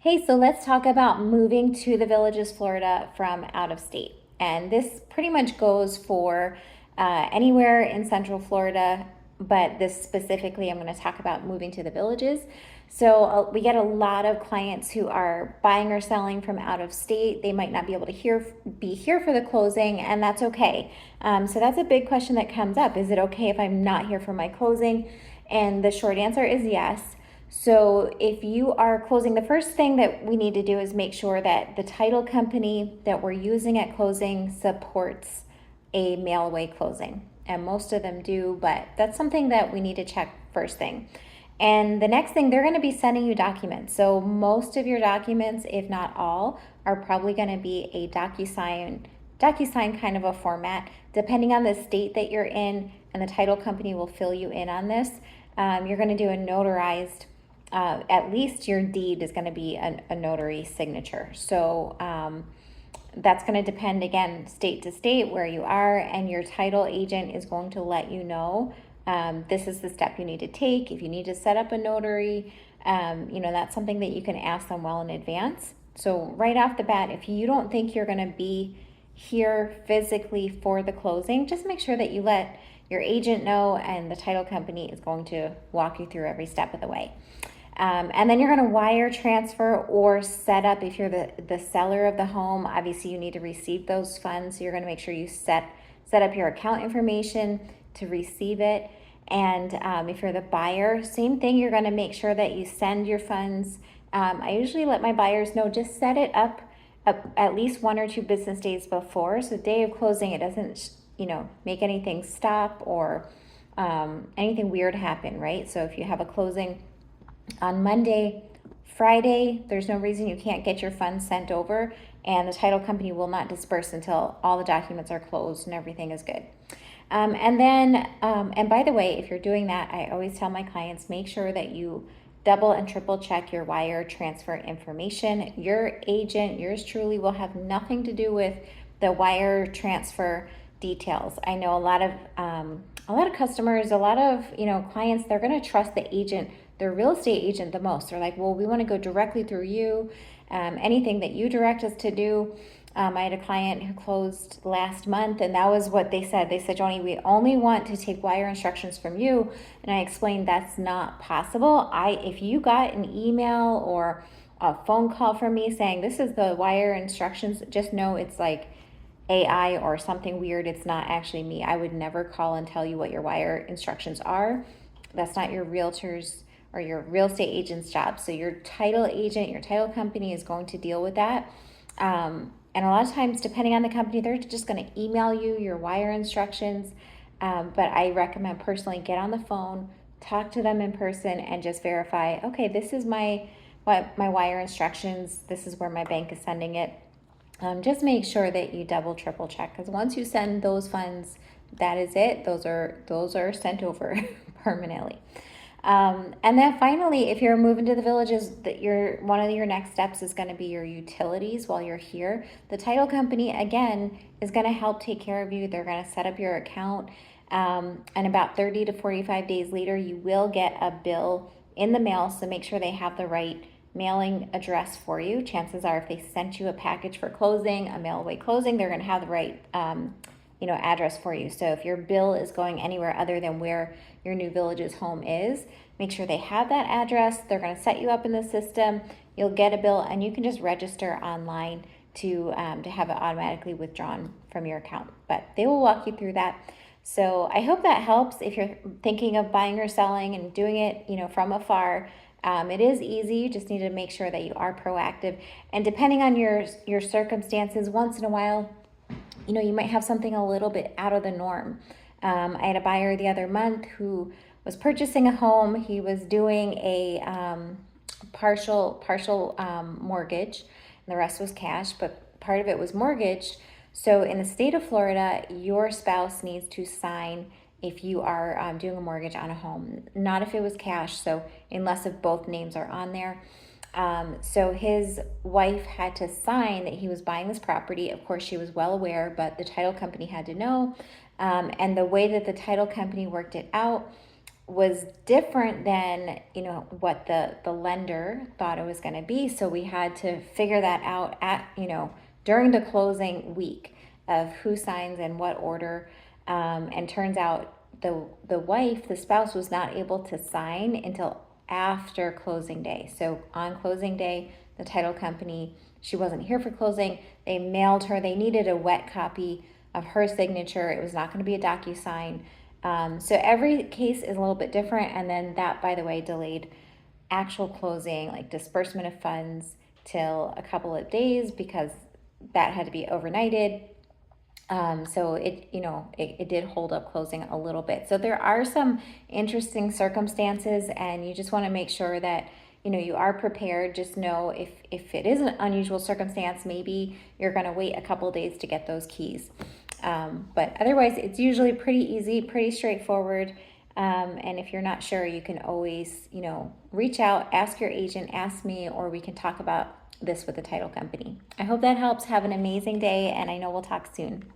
Hey, so let's talk about moving to the Villages, Florida from out of state. And this pretty much goes for anywhere in Central Florida, but this specifically, I'm going to talk about moving to the Villages. So we get a lot of clients who are buying or selling from out of state. They might not be able to be here for the closing, and that's okay. So that's a big question that comes up. Is it okay if I'm not here for my closing? And the short answer is yes. So if you are closing, the first thing that we need to do is make sure that the title company that we're using at closing supports a mail away closing. And most of them do, but that's something that we need to check first thing. And the next thing, they're going to be sending you documents. So most of your documents, if not all, are probably going to be a DocuSign kind of a format, depending on the state that you're in, and the title company will fill you in on this. You're going to do a notarized, at least your deed is going to be a notary signature. So that's going to depend, again, state to state where you are, and your title agent is going to let you know this is the step you need to take. If you need to set up a notary, that's something that you can ask them well in advance. So right off the bat, if you don't think you're going to be here physically for the closing, just make sure that you let your agent know, and the title company is going to walk you through every step of the way. And then you're going to wire transfer or set up, if you're the seller of the home, obviously you need to receive those funds. So you're going to make sure you set up your account information to receive it. And if you're the buyer, same thing, you're going to make sure that you send your funds. I usually let my buyers know, just set it up at least 1 or 2 business days before. So the day of closing, it doesn't make anything stop or anything weird happen, right? So if you have a closing on Monday, Friday, there's no reason you can't get your funds sent over, and the title company will not disperse until all the documents are closed and everything is good. And by the way, if you're doing that, I always tell my clients, make sure that you double and triple check your wire transfer information. Your agent, yours truly, will have nothing to do with the wire transfer details. I know a lot of customers, a lot of clients, they're going to trust the agent, their real estate agent, the most. They're like, well, we want to go directly through you. Anything that you direct us to do. I had a client who closed last month, and that was what they said. They said, Joni, we only want to take wire instructions from you. And I explained that's not possible. If you got an email or a phone call from me saying this is the wire instructions, just know it's like AI or something weird. It's not actually me. I would never call and tell you what your wire instructions are. That's not your realtor's or your real estate agent's job. So your title agent, your title company is going to deal with that. And a lot of times, depending on the company, they're just going to email you your wire instructions. But I recommend personally get on the phone, talk to them in person, and just verify, okay, this is my wire instructions. This is where my bank is sending it. Just make sure that you double, triple check, because once you send those funds, that is it. Those are sent over permanently. And then finally, if you're moving to the Villages, one of your next steps is going to be your utilities while you're here. The title company, again, is going to help take care of you. They're going to set up your account. And about 30 to 45 days later, you will get a bill in the mail. So make sure they have the right mailing address for you. Chances are, if they sent you a package for closing, a mail away closing, they're going to have the right address for you. So if your bill is going anywhere other than where your new Villages home is, make sure they have that address. They're going to set you up in the system. You'll get a bill, and you can just register online to have it automatically withdrawn from your account. But they will walk you through that. So I hope that helps if you're thinking of buying or selling and doing it, from afar. It is easy. You just need to make sure that you are proactive. And depending on your circumstances, once in a while, you might have something a little bit out of the norm. I had a buyer the other month who was purchasing a home. He was doing a partial mortgage, and the rest was cash, but part of it was mortgaged. So in the state of Florida, your spouse needs to sign if you are doing a mortgage on a home, not if it was cash. So unless if both names are on there. So his wife had to sign that he was buying this property. Of course, she was well aware, but the title company had to know. And the way that the title company worked it out was different than, you know, what the lender thought it was going to be. So we had to figure that out at, you know, during the closing week of who signs in what order. And turns out the wife, the spouse, was not able to sign until after closing day. So on closing day, the title company, she wasn't here for closing. They mailed her, they needed a wet copy of her signature. It was not going to be a DocuSign. So every case is a little bit different. And then that, by the way, delayed actual closing, like disbursement of funds, till a couple of days because that had to be overnighted. So it, you know, it did hold up closing a little bit. So there are some interesting circumstances, and you just want to make sure that, you know, you are prepared. Just know if it is an unusual circumstance, maybe you're going to wait a couple days to get those keys. But otherwise, it's usually pretty easy, pretty straightforward. And if you're not sure, you can always, you know, reach out, ask your agent, ask me, or we can talk about this with the title company. I hope that helps. Have an amazing day, and I know we'll talk soon.